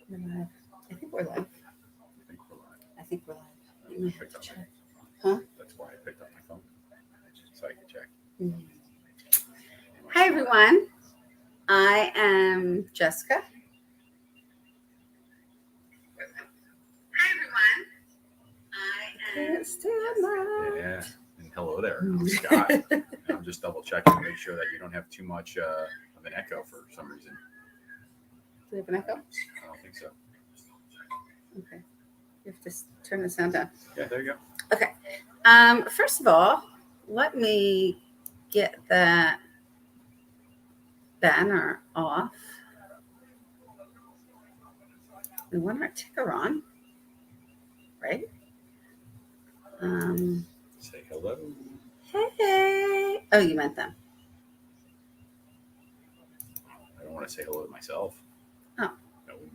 We're live. I think we're live. I think we're live. You may have to check. Huh? That's why I picked up my phone, so I could check. Mm-hmm. Hi, everyone. I am Jessica. Hi, everyone. I am Jessica. Yeah, and hello there. I'm Scott. And I'm just double checking to make sure that you don't have too much of an echo for some reason. Do we have an echo? I don't think so. Okay. You have to turn the sound down. Yeah, there you go. Okay. First of all, let me get that banner off. We want our ticker on, right? Say hello. Hey. Oh, you meant them. I don't want to say hello to myself. Oh. That would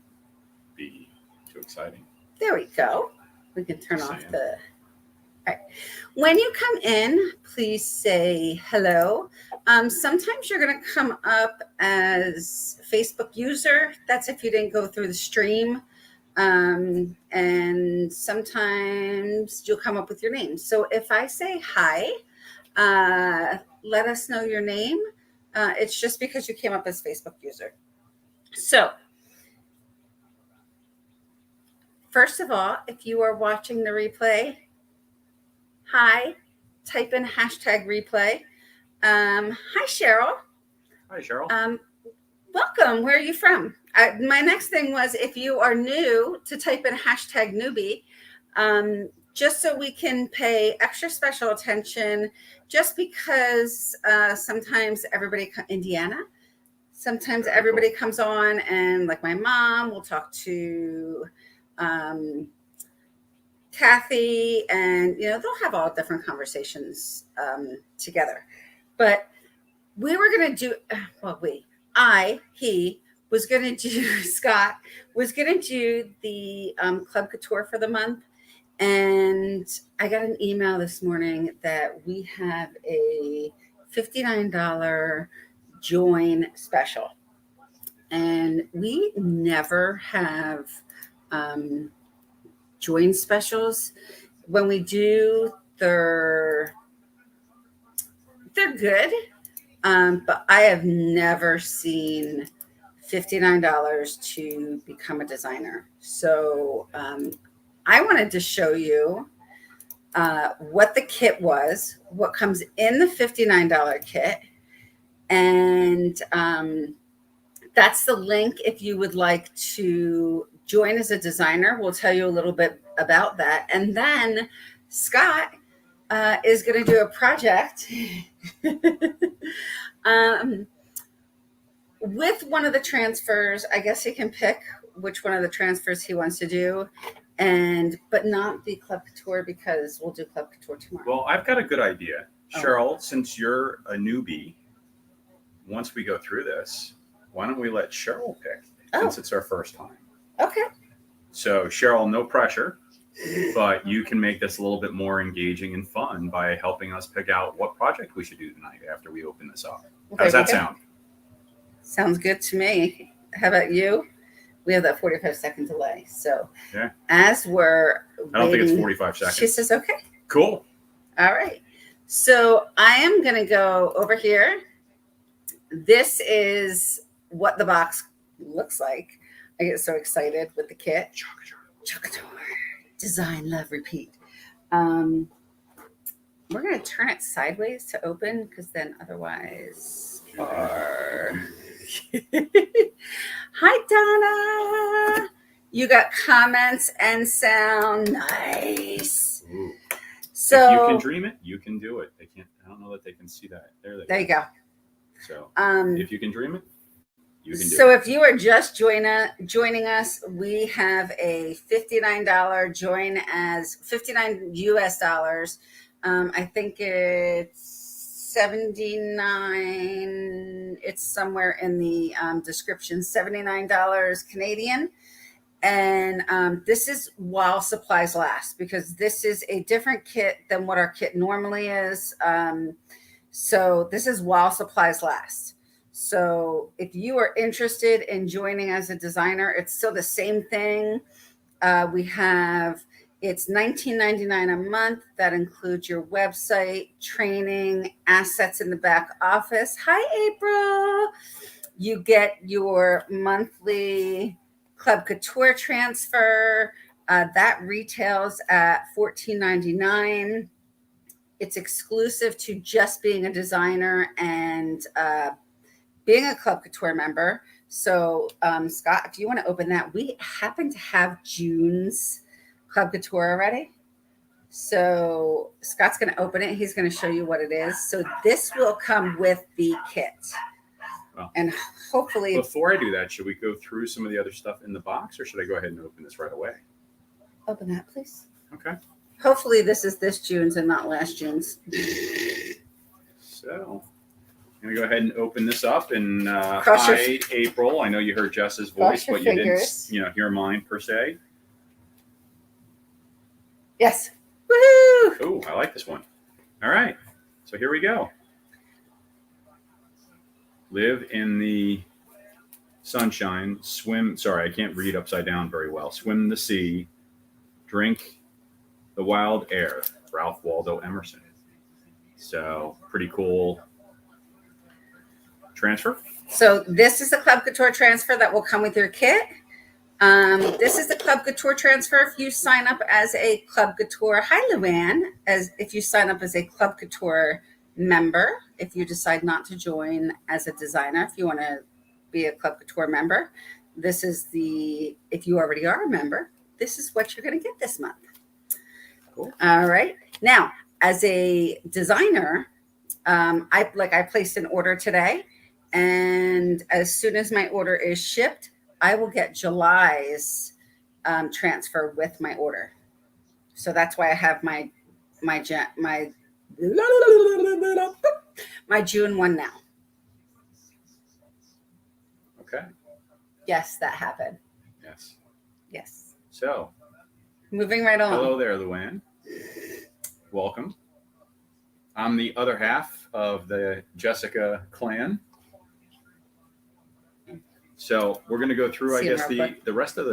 be too exciting. There we go. We can turn off Same. the... All right. When you come in, please say hello. Sometimes you're going to come up as Facebook user. That's if you didn't go through the stream. And sometimes you'll come up with your name. So if I say hi, let us know your name. It's just because you came up as Facebook user. So first of all, if you are watching the replay, hi, type in hashtag replay. Hi, Cheryl. Hi, Cheryl. Welcome. Where are you from? My next thing was if you are new to type in hashtag newbie, just so we can pay extra special attention, just because sometimes Indiana, sometimes everybody comes on and like my mom will talk to Kathy, and they'll have all different conversations together. But we were going to do, Scott was going to do the Club Couture for the month. And I got an email this morning that we have a $59 join special. And we never have join specials. When we do, they're good. But I have never seen $59 to become a designer. So I wanted to show you what the kit was, what comes in the $59 kit. And that's the link if you would like to join as a designer. We'll tell you a little bit about that. And then Scott is going to do a project with one of the transfers. I guess he can pick which one of the transfers he wants to do, but not the Club Couture, because we'll do Club Couture tomorrow. Well, I've got a good idea. Cheryl, since you're a newbie, once we go through this, why don't we let Cheryl pick since it's our first time? Okay. So Cheryl, no pressure, but you can make this a little bit more engaging and fun by helping us pick out what project we should do tonight after we open this up. How does that sound? Sounds good to me. How about you? We have that 45-second delay. So yeah. As we're I don't think it's 45 seconds. She says, okay. Cool. All right. So I am going to go over here. This is what the box looks like. I get so excited with the kit. Couture. Design, love, repeat. We're going to turn it sideways to open, because then otherwise... Hi, Donna. You got comments and sound. Nice. Ooh. So if you can dream it, you can do it. They can't. I don't know that they can see that. There you go. So if you can dream it, you can do it. So if you are just joining us, we have a $59 join as $59 US. I think it's 79. It's somewhere in the description. $79 Canadian. And this is while supplies last, because this is a different kit than what our kit normally is. So this is while supplies last. So if you are interested in joining as a designer, it's still the same thing. It's $19.99 a month. That includes your website, training, assets in the back office. Hi, April. You get your monthly Club Couture transfer. That retails at $14.99. It's exclusive to just being a designer and being a Club Couture member. So, Scott, if you want to open that, we happen to have June's Club Couture already. So Scott's going to open it. He's going to show you what it is. So this will come with the kit. Well, and hopefully... Before I do that, should we go through some of the other stuff in the box, or should I go ahead and open this right away? Open that, please. Okay. Hopefully this is this June's and not last June's. So I'm going to go ahead and open this up. And hi, April. I know you heard Jess's voice, but you didn't hear mine per se. Yes. Woohoo! Oh, I like this one. All right. So here we go. Live in the sunshine. Swim. Sorry, I can't read upside down very well. Swim the sea. Drink the wild air. Ralph Waldo Emerson. So pretty cool transfer. So this is the Club Couture transfer that will come with your kit. This is the Club Couture transfer if you sign up as a Club Couture. Hi, Luann. If you sign up as a Club Couture member, if you decide not to join as a designer, if you want to be a Club Couture member, this is if you already are a member, this is what you're going to get this month. Cool. All right. Now, as a designer, I placed an order today, and as soon as my order is shipped, I will get July's transfer with my order. So that's why I have my June one now. Okay. Yes, that happened. Yes. Yes. So, moving right on. Hello there, Luann. Welcome. I'm the other half of the Jessica clan. So we're going to go through, I guess, the rest of the...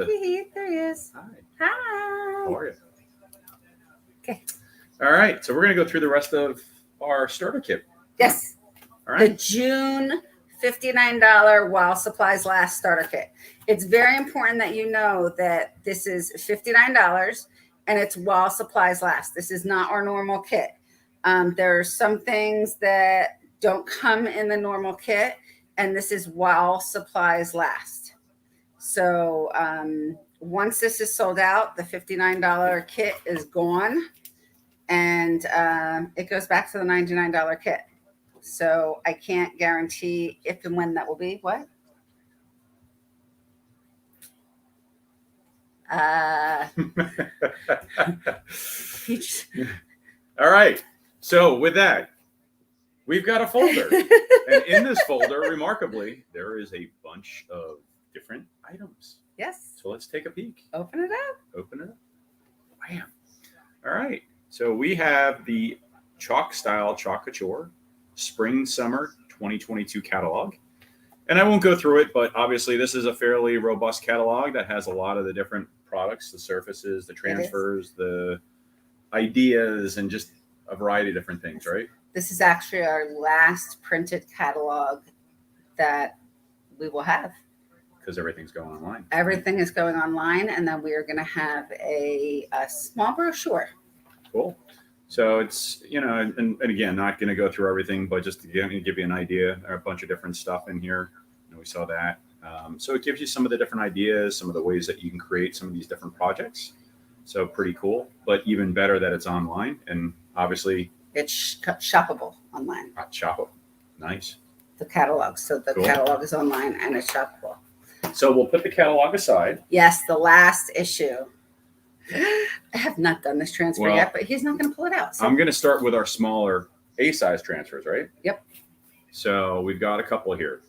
There he is. Hi. Hi. How are you? Okay. All right. So we're going to go through the rest of our starter kit. Yes. All right. The June $59 while supplies last starter kit. It's very important that you know that this is $59 and it's while supplies last. This is not our normal kit. There are some things that don't come in the normal kit, and this is while supplies last. So once this is sold out, the $59 kit is gone, and it goes back to the $99 kit. So I can't guarantee if and when that will be. What? All right. So with that, we've got a folder. And in this folder, remarkably, there is a bunch of different items. Yes. So let's take a peek. Open it up. Open it up. Bam. All right. So we have the Chalk Style Chalk Couture Spring Summer 2022 catalog. And I won't go through it, but obviously this is a fairly robust catalog that has a lot of the different products, the surfaces, the transfers, the ideas, and just a variety of different things, right? This is actually our last printed catalog that we will have. Because everything's going online. Everything is going online, and then we are going to have a small brochure. Cool. So it's, and again, not going to go through everything, but just to give you an idea, there are a bunch of different stuff in here. We saw that. So it gives you some of the different ideas, some of the ways that you can create some of these different projects. So pretty cool, but even better that it's online, and obviously it's shoppable online. Shoppable. Nice. The catalog. So the catalog is online and it's shoppable. So we'll put the catalog aside. Yes, the last issue. I have not done this transfer yet, but he's not going to pull it out. So. I'm going to start with our smaller A-size transfers, right? Yep. So we've got a couple here.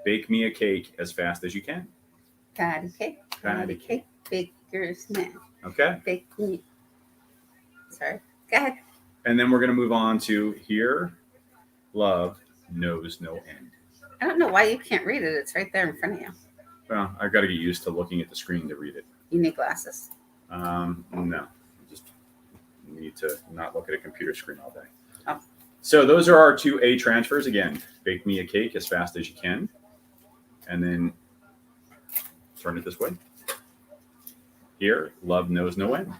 Bake me a cake as fast as you can. Patty cake. Patty cake. Baker's man. Okay. Bake me. Sorry. Go ahead. And then we're going to move on to Here, Love Knows No End. I don't know why you can't read it. It's right there in front of you. Well, I've got to get used to looking at the screen to read it. You need glasses. No, just need to not look at a computer screen all day. Oh. So those are our 2A transfers. Again, bake me a cake as fast as you can, and then turn it this way. Here, love knows no end.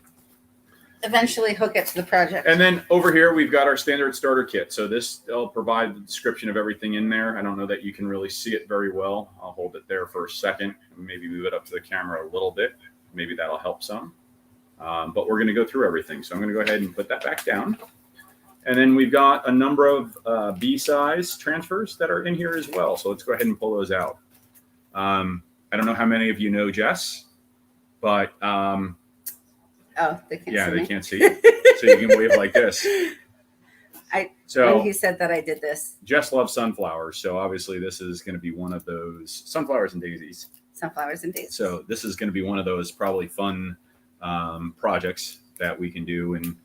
Eventually hook it to the project. And then over here, we've got our standard starter kit. So this will provide the description of everything in there. I don't know that you can really see it very well. I'll hold it there for a second and maybe move it up to the camera a little bit. Maybe that'll help some. But we're going to go through everything. So I'm going to go ahead and put that back down. And then we've got a number of B-size transfers that are in here as well. So let's go ahead and pull those out. I don't know how many of you know Jess, but oh, they can't see they me. can't see you. So you can wave like this. When he said that I did this. Jess loves sunflowers. So obviously this is going to be one of those sunflowers and daisies. Sunflowers and daisies. So this is going to be one of those probably fun projects that we can do. And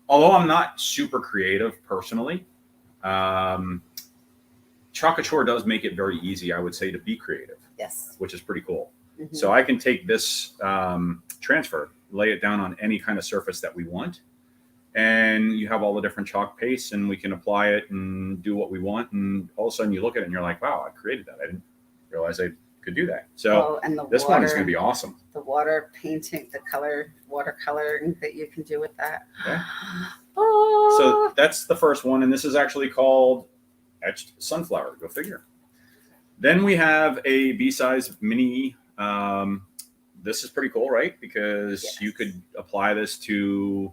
although I'm not super creative personally, Couture does make it very easy, I would say, to be creative. Yes. Which is pretty cool. Mm-hmm. So I can take this transfer, lay it down on any kind of surface that we want, and you have all the different chalk pastes, and we can apply it and do what we want. And all of a sudden you look at it and you're like, wow, I created that. I didn't realize I could do that. So this one is going to be awesome. The water painting, the watercoloring that you can do with that. Okay. Oh. So that's the first one. And this is actually called Etched Sunflower. Go figure. Then we have a B-size mini. This is pretty cool, right? Because yes. you could apply this to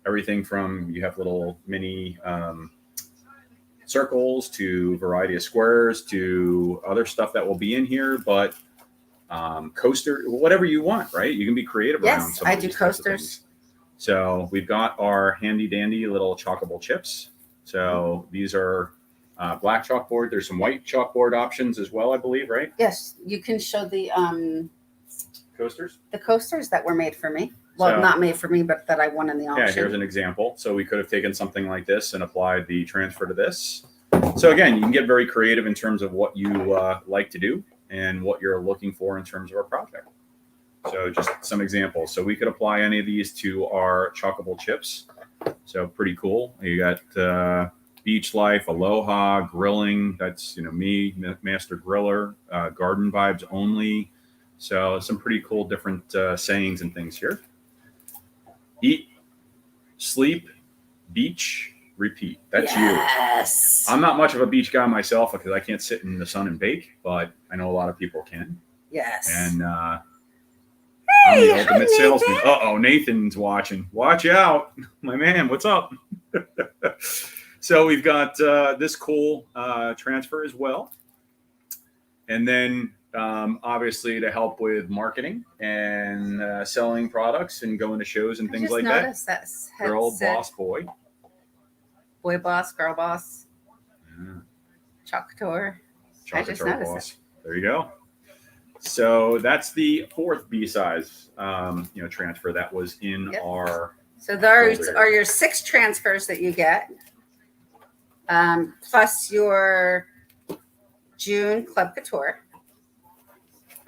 everything from, you have little mini circles to a variety of squares to other stuff that will be in here, but coaster, whatever you want, right? You can be creative around some of these types of things. So we've got our handy dandy little chalkable chips. So these are black chalkboard. There's some white chalkboard options as well, I believe, right? Yes, you can show the coasters. The coasters that were made for me. Well, not made for me, but that I won in the auction. Yeah, here's an example. So we could have taken something like this and applied the transfer to this. So again, you can get very creative in terms of what you like to do and what you're looking for in terms of our project. So just some examples. So we could apply any of these to our chalkable chips. So pretty cool. You got Beach Life, Aloha, Grilling. That's, me, Master Griller, Garden Vibes Only. So some pretty cool different sayings and things here. Eat, sleep, beach, repeat. That's yes. You. I'm not much of a beach guy myself because I can't sit in the sun and bake, but I know a lot of people can. Yes. And hey, I'm the ultimate salesman. Uh-oh, Nathan's watching. Watch out. My man, what's up? So we've got this cool transfer as well. And then obviously to help with marketing and selling products and going to shows and things like that. Girl boss boy. Boy boss, girl boss. Yeah. Couture. Couture boss. There you go. So that's the fourth B-size transfer that was in our. So those are your 6 transfers that you get. Plus your June Club Couture.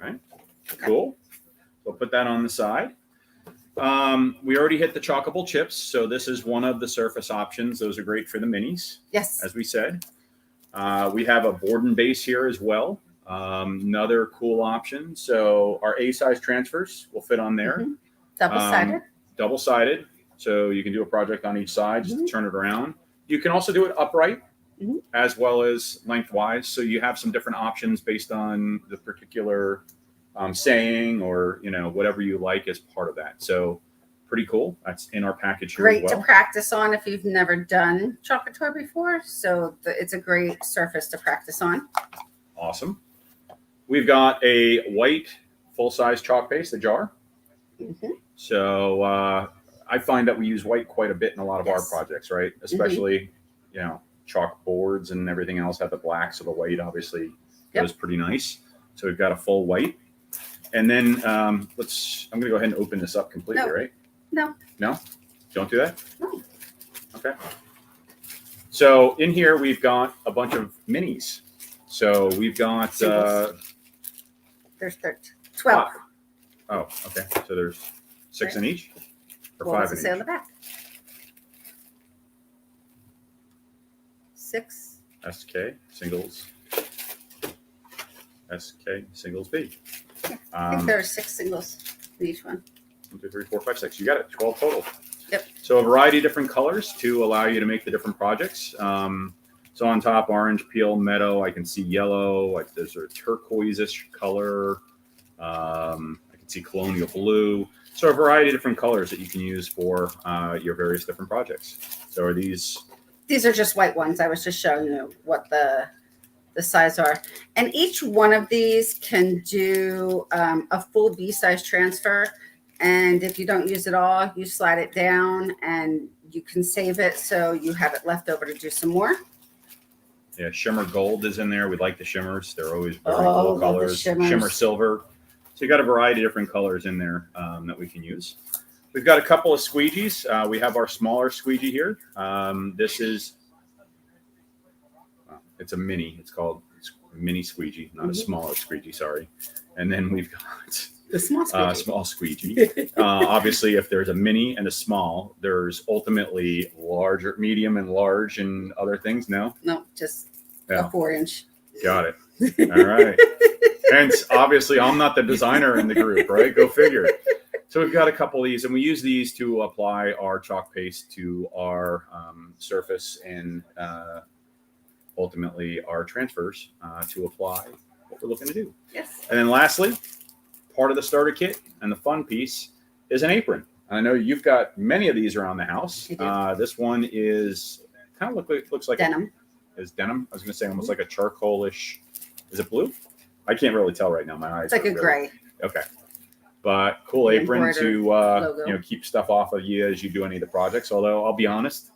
Right. Cool. So put that on the side. We already hit the chalkable chips. So this is one of the surface options. Those are great for the minis. Yes. As we said. We have a board and base here as well. Another cool option. So our A-size transfers will fit on there. Mm-hmm. Double-sided. Double-sided. So you can do a project on each side, just to turn it around. You can also do it upright as well as lengthwise. So you have some different options based on the particular saying or, whatever you like as part of that. So pretty cool. That's in our package here as well. Great to practice on if you've never done Couture before. So it's a great surface to practice on. Awesome. We've got a white full-size chalk paste, a jar. Mm-hmm. So I find that we use white quite a bit in a lot of our projects, right? Especially, chalk boards and everything else have the black. So the white obviously goes pretty nice. So we've got a full white. And then I'm going to go ahead and open this up completely, right? No. No? Don't do that? No. Okay. So in here, we've got a bunch of minis. So we've got there's 12. Oh, okay. So there's 6 in each, or What 5 does it in say on each. the back? 6. SK singles. SK singles B. Yeah, I think there are 6 singles in each one. 1, 2, 3, 4, 5, 6. You got it. 12 total. Yep. So a variety of different colors to allow you to make the different projects. So on top, orange, peel, meadow. I can see yellow. Like there's a turquoise-ish color. I can see colonial blue. So a variety of different colors that you can use for your various different projects. So are these? These are just white ones. I was just showing you what the size are. And each one of these can do a full B-size transfer. And if you don't use it all, you slide it down and you can save it so you have it left over to do some more. Yeah, shimmer gold is in there. We like the shimmers. They're always very cool love the colors. shimmers. Shimmer silver. So you got a variety of different colors in there that we can use. We've got a couple of squeegees. We have our smaller squeegee here. This is, it's a mini. It's called mini squeegee, not a smaller squeegee, sorry. And then we've got the small squeegee. Small squeegee. Obviously, if there's a mini and a small, there's ultimately larger, medium, and large, and other things. No, just a 4-inch. Got it. All right. Hence, obviously, I'm not the designer in the group, right? Go figure. So we've got a couple of these, and we use these to apply our chalk paste to our surface and ultimately our transfers to apply what we're looking to do. Yes. And then lastly, part of the starter kit and the fun piece is an apron. I know you've got many of these around the house. This one is kind of looks like denim. Is denim? I was going to say almost like a charcoalish. Is it blue? I can't really tell right now. My eyes. It's like a really, gray. Okay. But cool apron to keep stuff off of you as you do any of the projects. Although I'll be honest,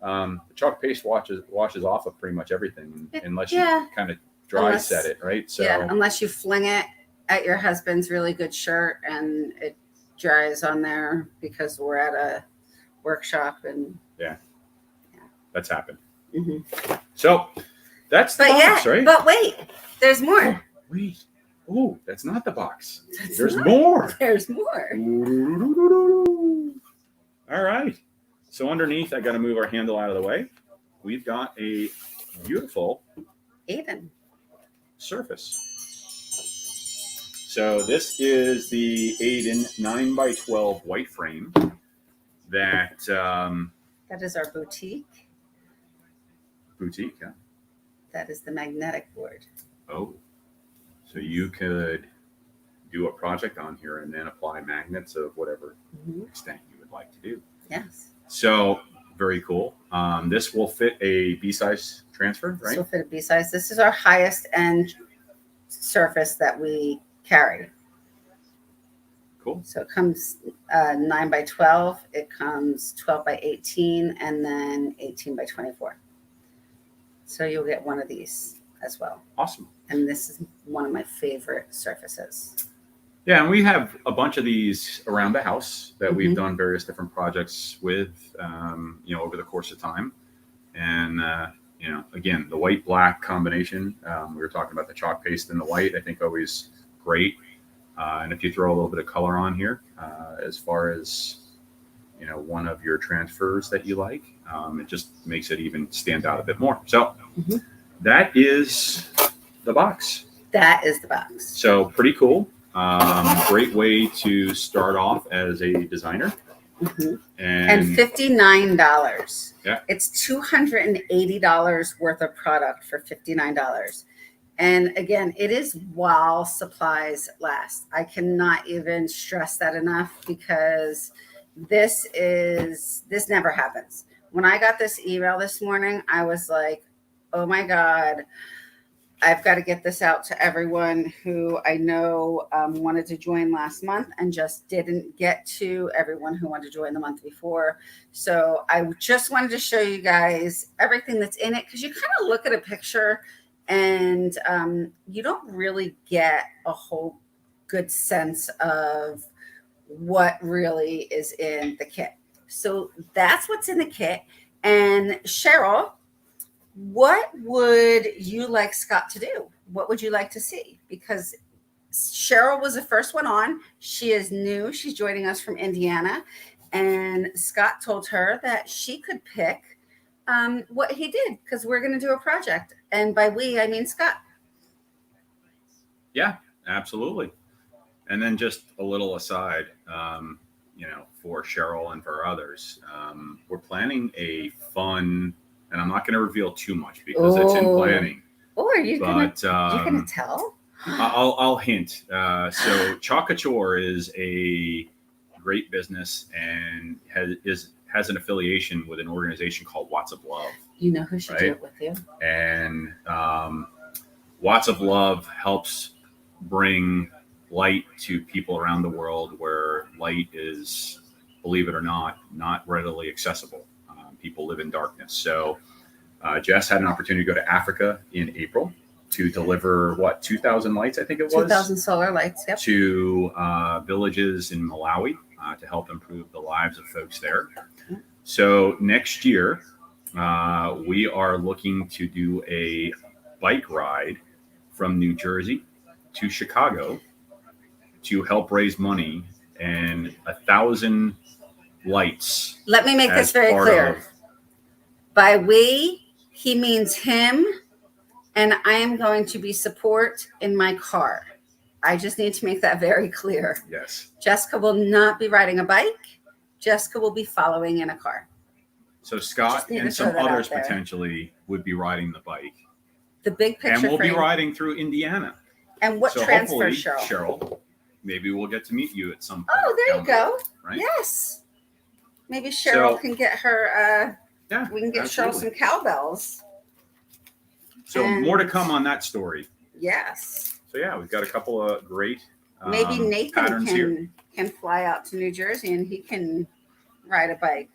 the chalk paste washes off of pretty much everything unless you kind of dry set it, right? So unless you fling it at your husband's really good shirt and it dries on there because we're at a workshop and that's happened. Mm-hmm. So that's the box, right? But wait, there's more. Wait. Oh, that's not the box. There's more. There's more. All right. So underneath, I got to move our handle out of the way. We've got a beautiful Aiden surface. So this is the Aiden 9x12 white frame that that is our boutique. Boutique, yeah. That is the magnetic board. Oh, so you could do a project on here and then apply magnets of whatever extent you would like to do. Yes. So very cool. This will fit a B-size transfer, right? This will fit a B-size. This is our highest end surface that we carry. Cool. So it comes 9x12. It comes 12x18, and then 18x24. So you'll get one of these as well. Awesome. And this is one of my favorite surfaces. Yeah, and we have a bunch of these around the house that we've done various different projects with, over the course of time. And, again, the white-black combination, we were talking about the chalk paste and the white, I think always great. And if you throw a little bit of color on here, as far as, one of your transfers that you like, it just makes it even stand out a bit more. So that is the box. That is the box. So pretty cool. Great way to start off as a designer. And $59. Yeah. It's $280 worth of product for $59. And again, it is while supplies last. I cannot even stress that enough because this never happens. When I got this email this morning, I was like, oh my God, I've got to get this out to everyone who I know wanted to join last month and just didn't get to, everyone who wanted to join the month before. So I just wanted to show you guys everything that's in it, because you kind of look at a picture and you don't really get a whole good sense of what really is in the kit. So that's what's in the kit. And Cheryl what would you like Scott to do? What would you like to see? Because Cheryl was the first one on. She is new. She's joining us from Indiana. And Scott told her that she could pick what he did because we're going to do a project. And by we, I mean Scott. Yeah, absolutely. And then just a little aside, for Cheryl and for others, we're planning a fun, and I'm not going to reveal too much because it's in planning. Oh, are you going to tell? I'll hint. So Couture is a great business and has an affiliation with an organization called Watts of Love. You know who should do it with you. And Watts of Love helps bring light to people around the world where light is, believe it or not readily accessible. People live in darkness. So Jess had an opportunity to go to Africa in April to deliver 2,000 lights, I think it was. 2,000 solar lights, yep. To villages in Malawi to help improve the lives of folks there. So next year, we are looking to do a bike ride from New Jersey to Chicago to help raise money, and 1,000 lights. Let me make this very clear. By we, he means him, and I am going to be support in my car. I just need to make that very clear. Yes. Jessica will not be riding a bike. Jessica will be following in a car. So Scott and some others potentially would be riding the bike. The big picture. And we'll be riding through Indiana. And what transfer, Cheryl? Maybe we'll get to meet you at some point. Oh, there you go. Right? Yes. Maybe Cheryl can get her. We can get Cheryl some cowbells. So more to come on that story. Yes. So yeah, we've got a couple of great. Maybe Nathan can fly out to New Jersey and he can ride a bike.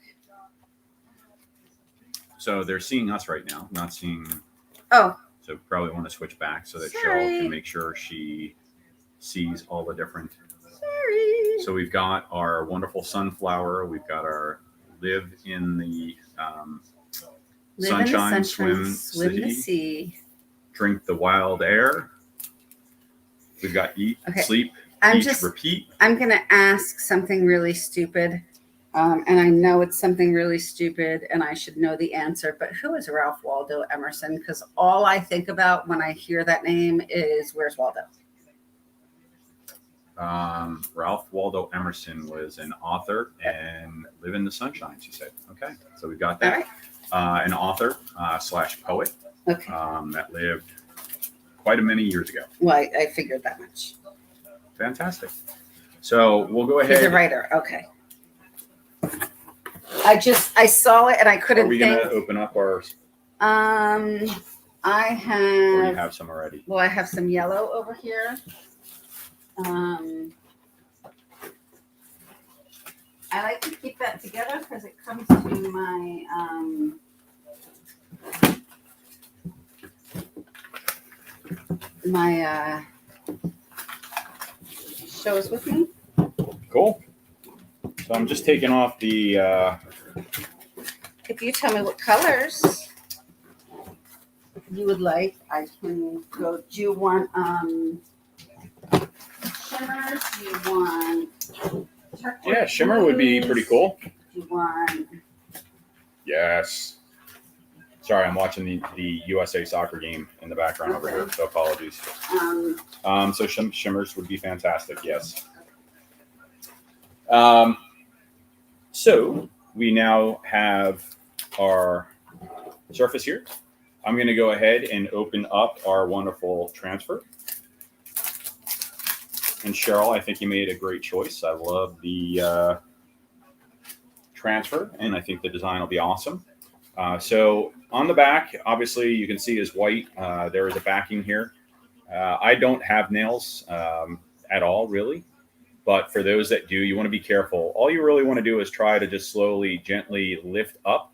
So they're seeing us right now, not seeing. Oh. So probably want to switch back so that Cheryl can make sure she sees all the different. Sorry. So we've got our wonderful sunflower. We've got our live in the sunshine, swim the sea, drink the wild air. We've got eat, sleep, repeat. I'm going to ask something really stupid. And I know it's something really stupid and I should know the answer, but who is Ralph Waldo Emerson? Because all I think about when I hear that name is Where's Waldo? Ralph Waldo Emerson was an author and live in the sunshine, she said. Okay, so we've got that. Right. An author / poet that lived quite a many years ago. Well, I figured that much. Fantastic. So we'll go ahead. He's a writer. Okay. I saw it and I couldn't think. Are we going to open up our... I have... Or you have some already? Well, I have some yellow over here. I like to keep that together because it comes to my... my shows with me. Cool. So I'm just taking off the... If you tell me what colors you would like, I can go. Do you want shimmers? Do you want turquoise shimmer blues? Would be pretty cool. Do you want... Yes. Sorry, I'm watching the USA soccer game in the background over here, so apologies. So shimmers would be fantastic, yes. So we now have our surface here. I'm going to go ahead and open up our wonderful transfer. And Cheryl, I think you made a great choice. I love the transfer, and I think the design will be awesome. So on the back, obviously you can see is white. There is a backing here. I don't have nails at all, really. But for those that do, you want to be careful. All you really want to do is try to just slowly, gently lift up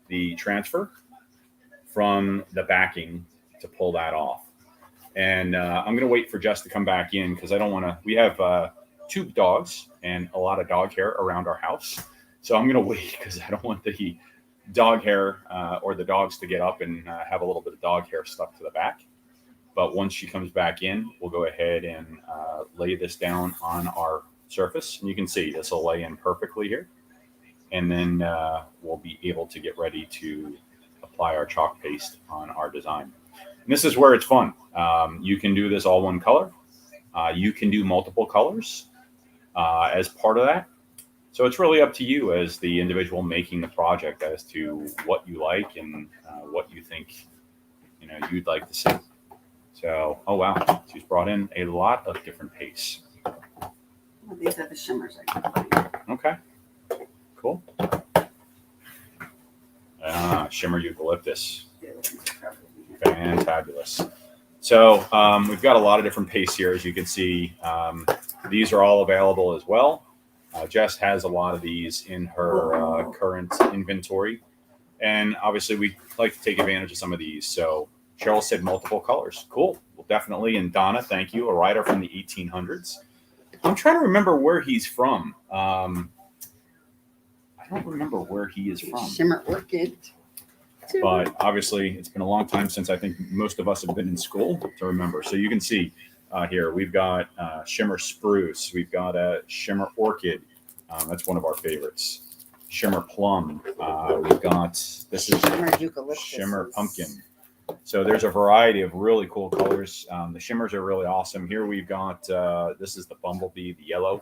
the transfer from the backing to pull that off. And I'm going to wait for Jess to come back in because I don't want to. We have 2 dogs and a lot of dog hair around our house. So I'm going to wait because I don't want the dog hair or the dogs to get up and have a little bit of dog hair stuck to the back. But once she comes back in, we'll go ahead and lay this down on our surface. And you can see this will lay in perfectly here. And then we'll be able to get ready to apply our chalk paste on our design. And this is where it's fun. You can do this all one color. You can do multiple colors as part of that. So it's really up to you as the individual making the project as to what you like and what you think you'd like to see. So, oh wow, she's brought in a lot of different pastes. Well, these are the shimmers I can find. Okay, cool. Shimmer Eucalyptus. Fantabulous. So we've got a lot of different pastes here, as you can see. These are all available as well. Jess has a lot of these in her current inventory. And obviously, we like to take advantage of some of these. So Cheryl said multiple colors. Cool. Well, definitely. And Donna, thank you. A writer from the 1800s. I'm trying to remember where he's from. I don't remember where he is from. Shimmer Orchid. But obviously, it's been a long time since I think most of us have been in school to remember. So you can see here, we've got Shimmer Spruce. We've got a Shimmer Orchid. That's one of our favorites. Shimmer Plum. We've got, this is Shimmer Eucalyptus. Shimmer Pumpkin. So there's a variety of really cool colors. The shimmers are really awesome. Here we've got, this is the Bumblebee, the yellow.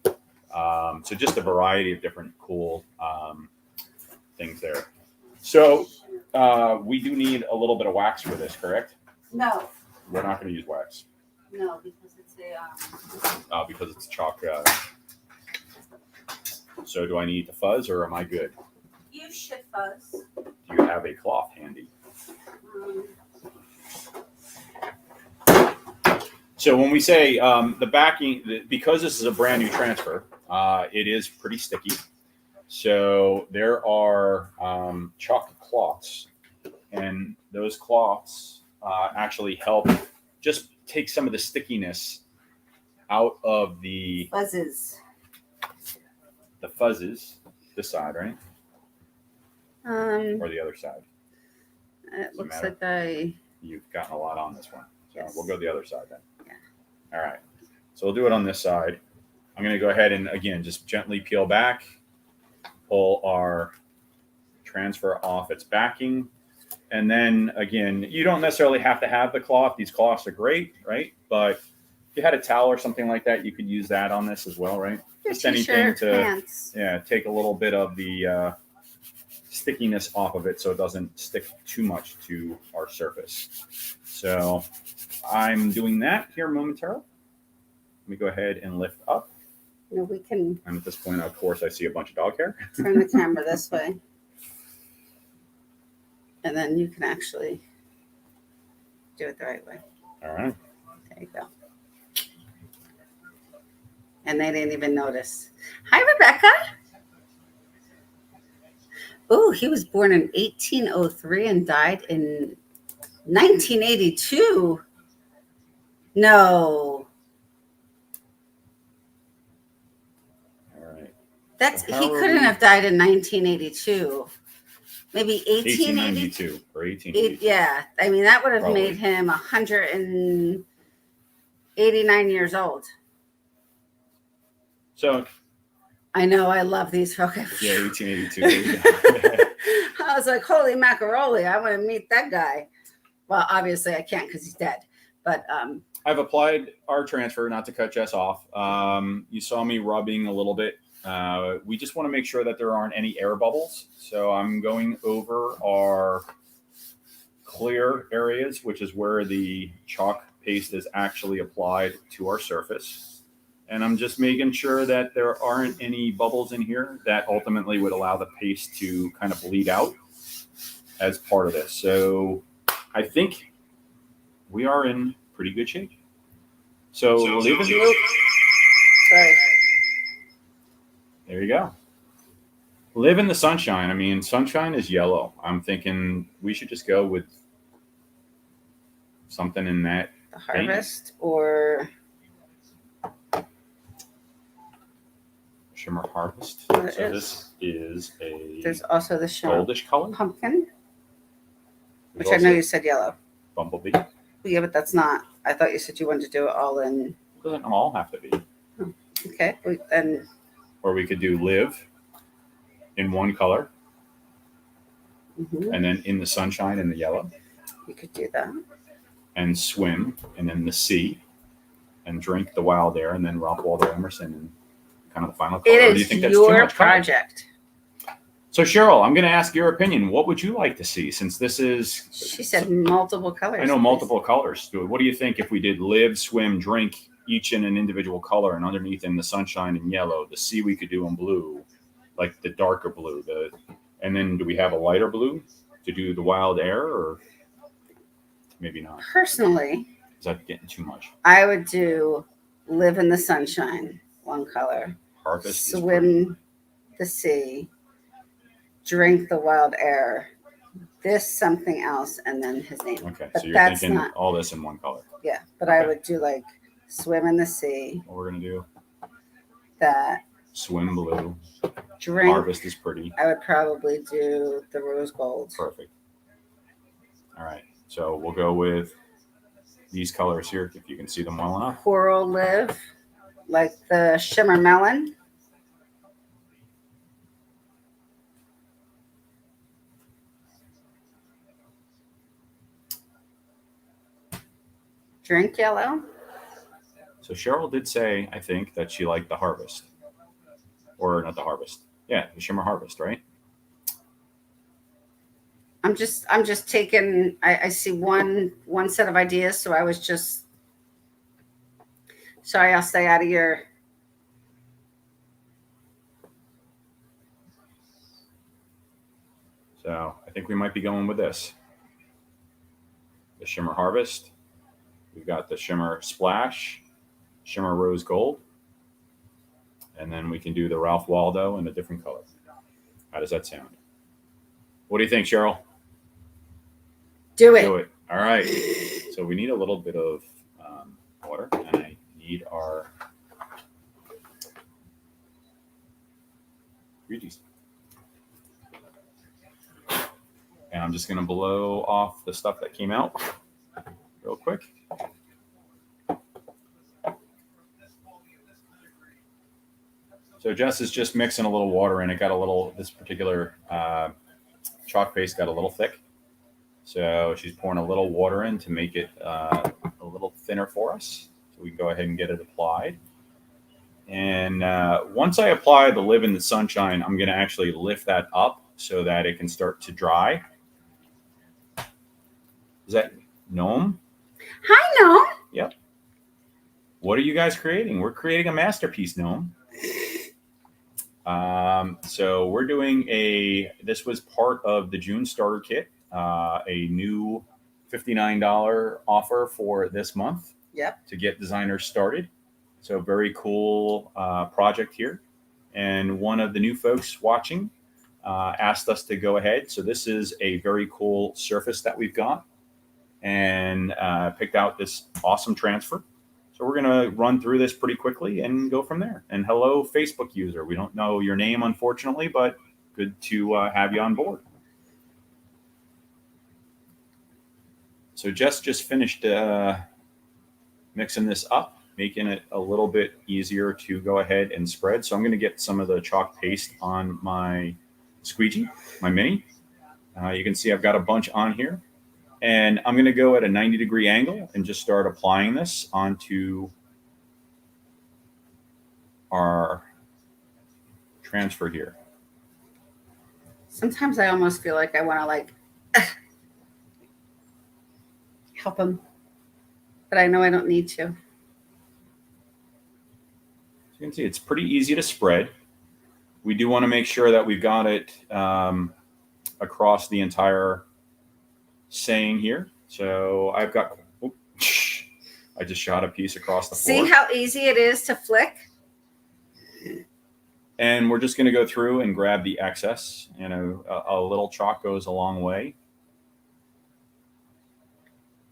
So just a variety of different cool things there. So we do need a little bit of wax for this, correct? No. We're not going to use wax. No, because it's a... because it's chalk. So do I need to fuzz or am I good? You should fuzz. Do you have a cloth handy? So when we say the backing, because this is a brand new transfer, it is pretty sticky. So there are chalk cloths, and those cloths actually help just take some of the stickiness out of the Fuzzes. The fuzzes. This side, right? Or the other side? It looks like You've gotten a lot on this one. So yes. We'll go the other side then. Yeah. All right. So we'll do it on this side. I'm going to go ahead and, again, just gently peel back, pull our transfer off its backing. And then, again, you don't necessarily have to have the cloth. These cloths are great, right? But if you had a towel or something like that, you could use that on this as well, right? Just anything to pants. take a little bit of the stickiness off of it so it doesn't stick too much to our surface. So I'm doing that here momentarily. Let me go ahead and lift up. No, we can And at this point, of course, I see a bunch of dog hair. turn the camera this way. And then you can actually do it the right way. All right. There you go. And they didn't even notice. Hi, Rebecca. Oh, he was born in 1803 and died in 1982. No. All right. That's So he couldn't have died in 1982. Maybe 1882 or 1882. Yeah, I mean that would have Probably. made him 189 years old. So I know, I love these. Okay. yeah, 1882. I was like, holy macaroni, I want to meet that guy. Well, obviously I can't because he's dead. But I've applied our transfer, not to cut Jess off. You saw me rubbing a little bit. We just want to make sure that there aren't any air bubbles. So I'm going over our clear areas, which is where the chalk paste is actually applied to our surface. And I'm just making sure that there aren't any bubbles in here that ultimately would allow the paste to kind of bleed out as part of this. So I think we are in pretty good shape. So leave it. sorry. There you go. Live in the sunshine. I mean, sunshine is yellow. I'm thinking we should just go with something in that. The harvest or Shimmer Harvest. There So is. this is a There's also the Shimmer goldish color. Pumpkin, There's which I know also you said yellow. Bumblebee. Yeah, but that's not. I thought you said you wanted to do it all in. Doesn't all have to be. Okay, then. Or we could do live in one color, Mhm. and then in the sunshine in the yellow, You could do that. and swim, and then the sea, and drink the wild air, and then Ralph Waldo Emerson, and kind of the final color. It Or do you is think that's too your much color? project. So Cheryl, I'm going to ask your opinion. What would you like to see? Since this is, She said multiple colors. I know multiple colors. What do you think if we did live, swim, drink, each in an individual color, and underneath in the sunshine in yellow, the sea we could do in blue, like the darker blue, and then do we have a lighter blue to do the wild air, or maybe not? Personally, Is that getting too much? I would do live in the sunshine, one color. Harvest, Swim the sea, drink the wild air, this something else, and then his name. Okay, but so you're that's thinking not all this in one color. Yeah, but Okay. I would do like swim in the sea, What we're gonna do? that Swim blue. drink. Harvest is pretty. I would probably do the rose gold. Perfect. All right, so we'll go with these colors here, if you can see them well enough. Coral live, like the shimmer melon. Drink yellow. So Cheryl did say, I think, that she liked the harvest, or not the harvest. Yeah, the Shimmer Harvest, right? I'm just taking. I see one set of ideas, so I was just. Sorry, I'll stay out of your. So I think we might be going with this. The Shimmer Harvest. We've got the Shimmer Splash, Shimmer Rose Gold, and then we can do the Ralph Waldo in a different color. How does that sound? What do you think, Cheryl? Do it. Do it. All right. So we need a little bit of water, and I need our Reedy's. And I'm just going to blow off the stuff that came out real quick. So Jess is just mixing a little water in. It got a little, this particular chalk paste got a little thick. So she's pouring a little water in to make it a little thinner for us. So we can go ahead and get it applied. And once I apply the Live in the Sunshine, I'm going to actually lift that up so that it can start to dry. Is that Gnome? Hi, Gnome. Yep. What are you guys creating? We're creating a masterpiece, Gnome. So we're doing this was part of the June starter kit, a new $59 offer for this month. Yep. To get designers started. So very cool project here. And one of the new folks watching asked us to go ahead. So this is a very cool surface that we've got, and picked out this awesome transfer. So we're going to run through this pretty quickly and go from there. And hello, Facebook user. We don't know your name, unfortunately, but good to have you on board. So Jess just finished mixing this up, making it a little bit easier to go ahead and spread. So I'm going to get some of the chalk paste on my squeegee, my mini. You can see I've got a bunch on here. And I'm going to go at a 90-degree angle and just start applying this onto our transfer here. Sometimes I almost feel like I want to help him, but I know I don't need to. So you can see it's pretty easy to spread. We do want to make sure that we've got it across the entire saying here. So I've got, I just shot a piece across the floor. See how easy it is to flick? And we're just going to go through and grab the excess. You know, a little chalk goes a long way.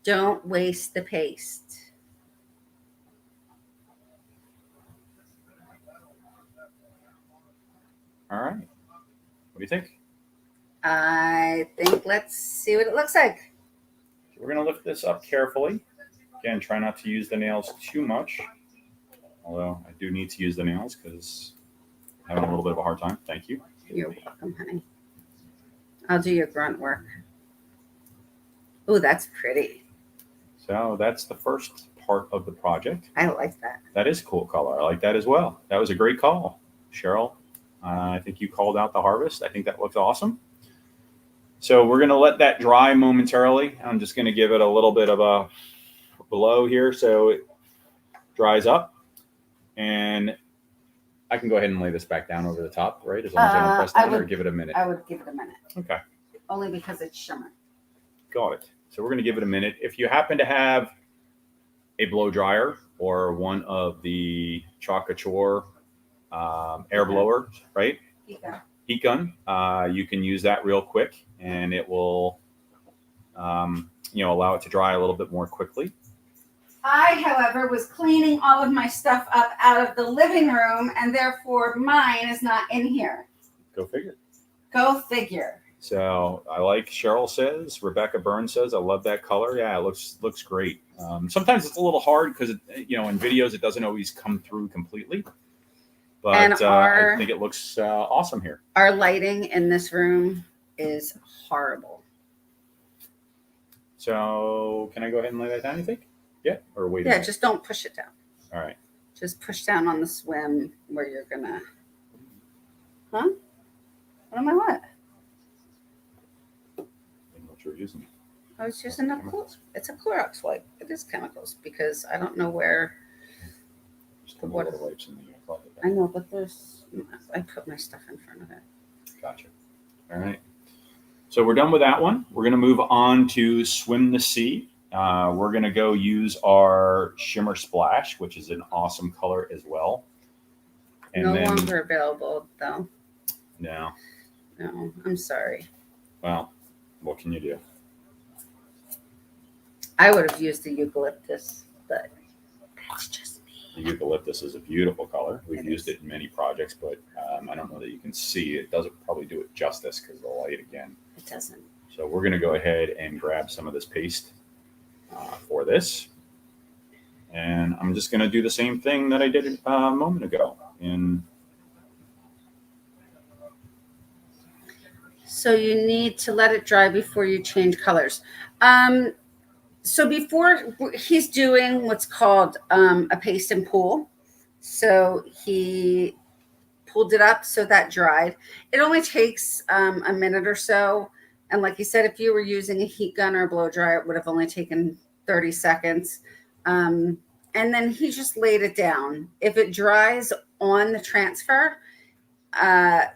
Don't waste the paste. All right. What do you think? I think let's see what it looks like. We're going to lift this up carefully. Again, try not to use the nails too much. Although I do need to use the nails because I'm having a little bit of a hard time. Thank you. You're welcome, honey. I'll do your grunt work. Oh, that's pretty. So that's the first part of the project. I like that. That is a cool color. I like that as well. That was a great call, Cheryl. I think you called out the harvest. I think that looks awesome. So we're going to let that dry momentarily. I'm just going to give it a little bit of a blow here so it dries up. And I can go ahead and lay this back down over the top, right? As long as I don't press down or give it a minute. I would give it a minute. Okay. Only because it's shimmer. Got it. So we're going to give it a minute. If you happen to have a blow dryer or one of the Couture air blowers, right? Heat gun. You can use that real quick, and it will, allow it to dry a little bit more quickly. I, however, was cleaning all of my stuff up out of the living room, and therefore mine is not in here. Go figure. Go figure. So I like Cheryl says, Rebecca Burns says, I love that color. Yeah, it looks great. Sometimes it's a little hard because, in videos it doesn't always come through completely. But I think it looks awesome here. Our lighting in this room is horrible. So can I go ahead and lay that down, you think? Yeah, or wait. Yeah, just don't push it down. All right. Just push down on the swim where you're gonna. Huh? What am I what? I don't know what you're using. I was using it's a Clorox wipe. It is chemicals because I don't know where. Just what the wipes in the closet. I know, but I put my stuff in front of it. Gotcha. All right. So we're done with that one. We're gonna move on to Swim the Sea. We're going to go use our Shimmer Splash, which is an awesome color as well. And no longer available, though. No, I'm sorry. Well, what can you do? I would have used the eucalyptus, but that's just me. The eucalyptus is a beautiful color. We've used it in many projects, but I don't know that you can see. It doesn't probably do it justice because of the light again. It doesn't. So we're going to go ahead and grab some of this paste for this, and I'm just going to do the same thing that I did a moment ago. So you need to let it dry before you change colors. So before he's doing what's called a paste and pull. So he pulled it up so that dried. It only takes a minute or so. And like you said, if you were using a heat gun or a blow dryer, it would have only taken 30 seconds. And then he just laid it down. If it dries on the transfer and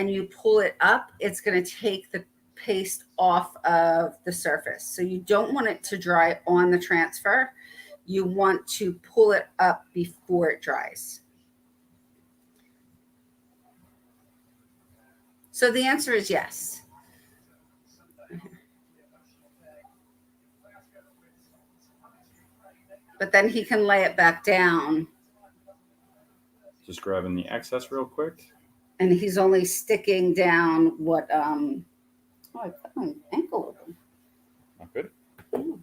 you pull it up, it's going to take the paste off of the surface. So you don't want it to dry on the transfer. You want to pull it up before it dries. So the answer is yes. But then he can lay it back down. Just grabbing the excess real quick. And he's only sticking down what, I put my ankle open. Not good. Oh.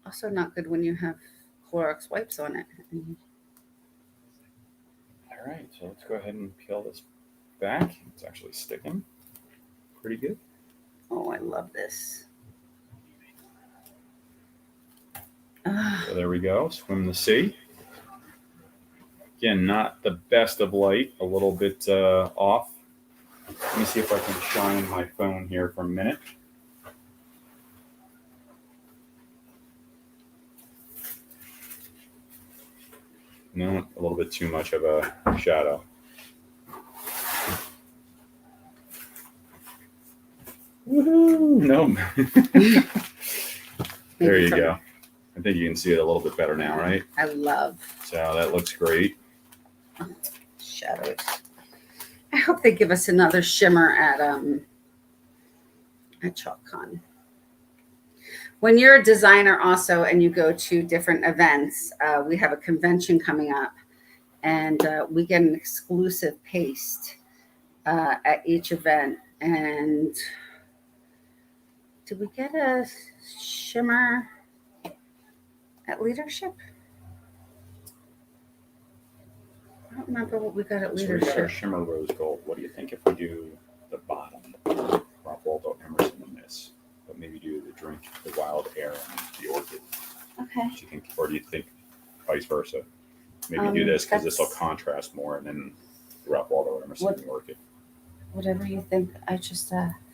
Also not good when you have Clorox wipes on it. All right, so let's go ahead and peel this back. It's actually sticking pretty good. Oh, I love this. So there we go. Swim the Sea. Again, not the best of light. A little bit off. Let me see if I can shine my phone here for a minute. No, a little bit too much of a shadow. Woohoo! No. There you go. I think you can see it a little bit better now, right? I love. So that looks great. Shadows. I hope they give us another shimmer at ChalkCon. When you're a designer also and you go to different events, we have a convention coming up, and we get an exclusive paste at each event. And did we get a shimmer at leadership? I don't remember what we got at So we got our leadership. Shimmer Rose Gold. What do you think if we do the bottom? Rob Waldo Emerson in this, but maybe do the drink, the wild air, and the orchid. Okay. Do you think, or do you think vice versa? Maybe do this because this will That's- contrast more, and then Rob Waldo Emerson What- and the orchid. Whatever you think. I just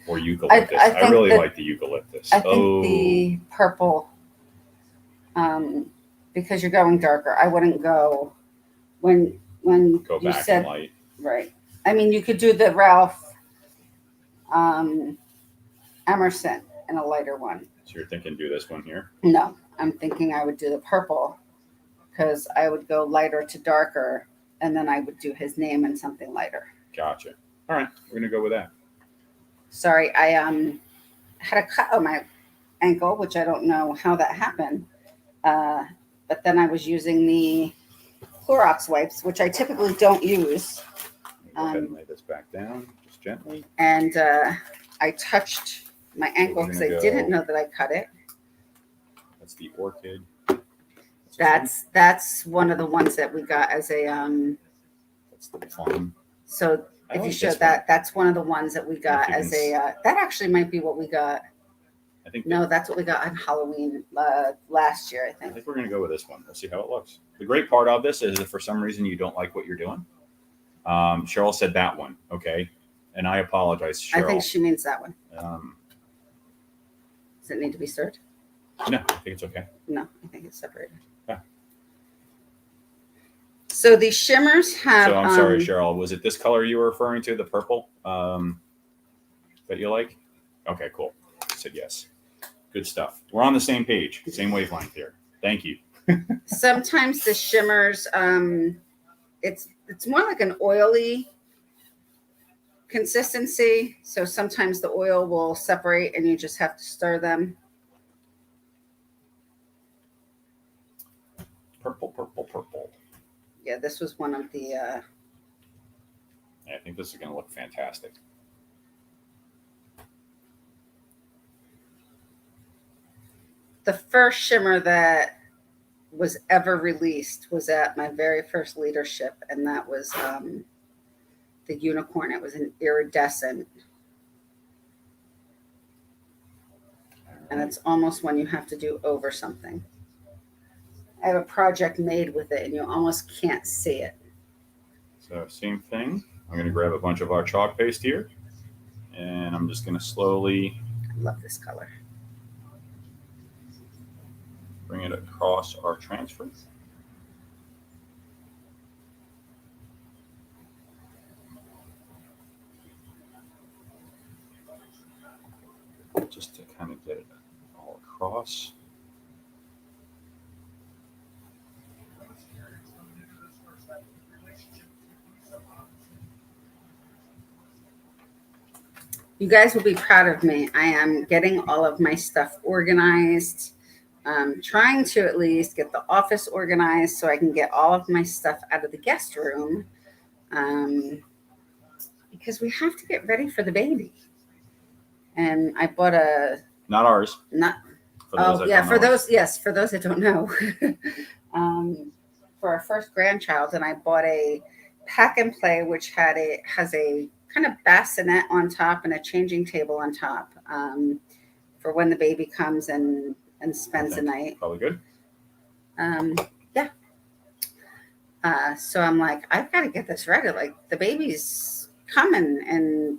Or eucalyptus. I I think really that- like the eucalyptus. I think the purple, because you're going darker. I wouldn't go when Go you back said in light. right. I mean, you could do the Ralph Emerson in a lighter one. So you're thinking do this one here? No, I'm thinking I would do the purple because I would go lighter to darker, and then I would do his name and something lighter. Gotcha. All right, we're gonna go with that. Sorry, I had a cut on my ankle, which I don't know how that happened. But then I was using the Clorox wipes, which I typically don't use. Go ahead and lay this back down, just gently. And I touched my ankle because I didn't know that I cut it. That's the orchid. That's one of the ones that we got as a That's the plum. so I if you like showed this that, that's one of the ones that we got you as can a that actually might be what we got. I think No, that's what we got on Halloween last year, I I think. think we're gonna go with this one. We'll see how it looks. The great part of this is if for some reason you don't like what you're doing. Cheryl said that one, okay, and I apologize, Cheryl. I think she means that one. Does it need to be stirred? No, I think it's okay. No, I think it's separated. Yeah. So these shimmers have. So I'm sorry, Cheryl. Was it this color you were referring to, the purple, that you like? Okay, cool. I said yes. Good stuff. We're on the same page, same wavelength here. Thank you. Sometimes the shimmers, it's more like an oily consistency. So sometimes the oil will separate, and you just have to stir them. Purple, purple, purple. Yeah, this was one of the. Yeah, I think this is going to look fantastic. The first shimmer that was ever released was at my very first leadership, and that was the unicorn. It was an iridescent, and it's almost when you have to do over something. I have a project made with it, and you almost can't see it. So same thing. I'm going to grab a bunch of our chalk paste here, and I'm just going to slowly I love this color. bring it across our transfer. Just to kind of get it all across. You guys will be proud of me. I am getting all of my stuff organized. Trying to at least get the office organized so I can get all of my stuff out of the guest room, because we have to get ready for the baby. And I bought a Not ours. not For those oh that yeah don't for know us. those yes for those that don't know, for our first grandchild, and I bought a pack and play which has a kind of bassinet on top and a changing table on top, for when the baby comes and spends the night. Probably good. Yeah. So I'm like, I've got to get this ready. Like, the baby's coming, and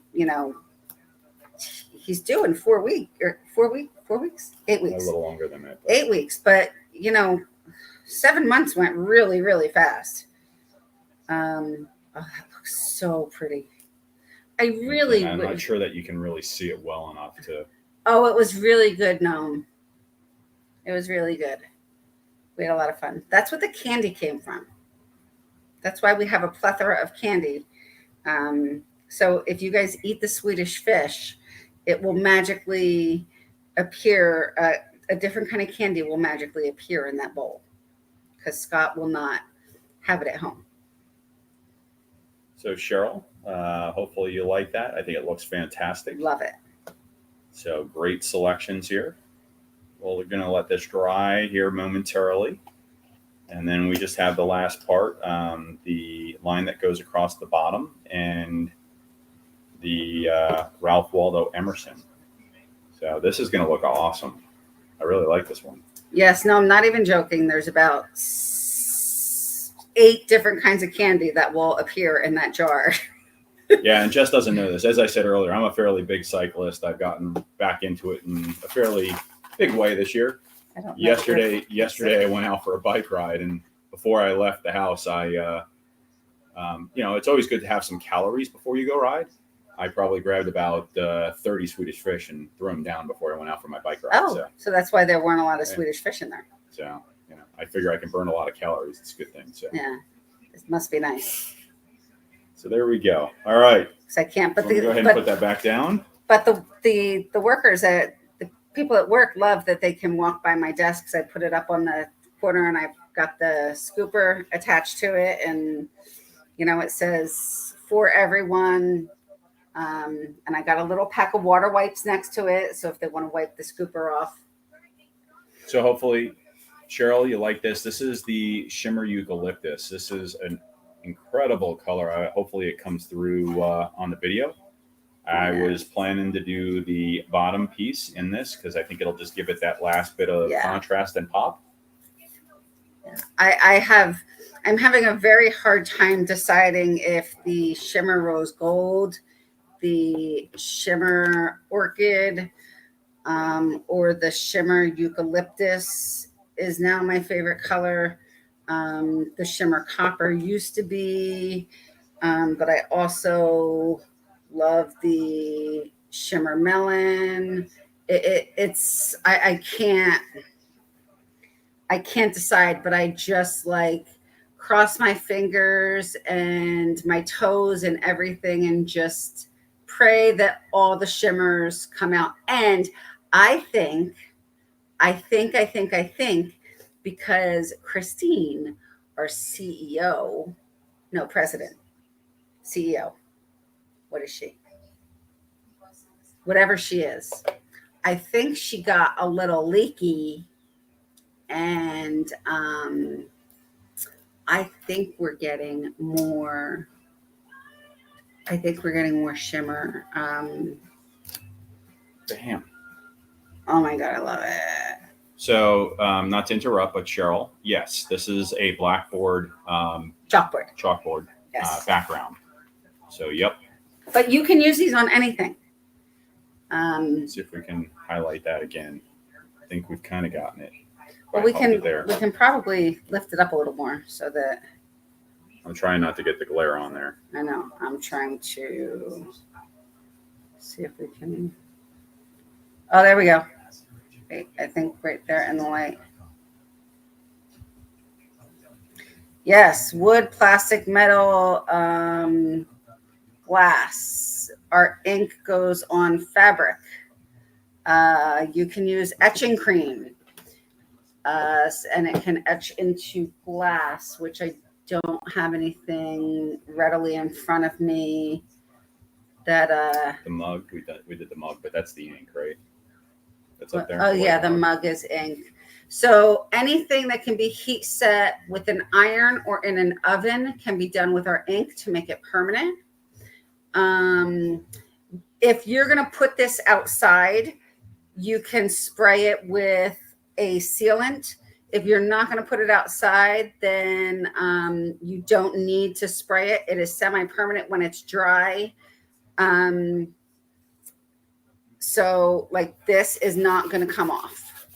he's due in 4 weeks, 8 A weeks, little longer than that. but 8 weeks. But 7 months went really, really fast. Oh, that looks so pretty. I really I'm would. not sure that you can really see it well enough to. Oh, it was really good, Gnome. It was really good. We had a lot of fun. That's what the candy came from. That's why we have a plethora of candy. So if you guys eat the Swedish fish, it will magically appear, a different kind of candy will magically appear in that bowl, because Scott will not have it at home. So Cheryl, hopefully you like that. I think it looks fantastic. Love it. So great selections here. Well, we're going to let this dry here momentarily. And then we just have the last part, the line that goes across the bottom, and the Ralph Waldo Emerson. So this is going to look awesome. I really like this one. Yes, no, I'm not even joking. There's about 8 different kinds of candy that will appear in that jar. Yeah, and Jess doesn't know this. As I said earlier, I'm a fairly big cyclist. I've gotten back into it in a fairly big way this year. Yesterday I went out for a bike ride, and before I left the house, it's always good to have some calories before you go ride. I probably grabbed about 30 Swedish fish and threw them down before I went out for my bike ride. Oh, so that's why there weren't a lot of Swedish fish in there. So, I figure I can burn a lot of calories. It's a good thing. So yeah, it must be nice. So there we go. All right. So I can't, but go ahead and put that back down. But the workers the people at work love that they can walk by my desk because I put it up on the corner and I've got the scooper attached to it, and it says for everyone. And I got a little pack of water wipes next to it, so if they want to wipe the scooper off. So hopefully, Cheryl, you like this. This is the Shimmer Eucalyptus. This is an incredible color. Hopefully it comes through on the video. I was planning to do the bottom piece in this because I think it'll just give it that last bit of contrast and pop. I'm having a very hard time deciding if the Shimmer Rose Gold, the Shimmer Orchid, or the Shimmer Eucalyptus is now my favorite color. The Shimmer Copper used to be, but I also love the Shimmer Melon. I can't decide, but I just cross my fingers and my toes and everything and just pray that all the shimmers come out. And I think because Christine, our president, CEO, what is she? Whatever she is, I think she got a little leaky, and I think we're getting more. Shimmer. Damn. Oh my God, I love it. So, not to interrupt, but Cheryl, yes, this is a blackboard, chalkboard yes. Background. So, yep. But you can use these on anything. Let's see if we can highlight that again. I think we've kind of gotten it. Well, we can probably lift it up a little more so that. I'm trying not to get the glare on there. I know. I'm trying to see if we can. Oh, there we go. Wait, I think right there in the light. Yes, wood, plastic, metal, glass. Our ink goes on fabric. You can use etching cream, and it can etch into glass, which I don't have anything readily in front of me. That the mug we did the mug, but that's the ink, right? That's up there. Oh yeah, the mug is ink. So anything that can be heat set with an iron or in an oven can be done with our ink to make it permanent. If you're going to put this outside, you can spray it with a sealant. If you're not going to put it outside, then you don't need to spray it. It is semi-permanent when it's dry. So this is not going to come off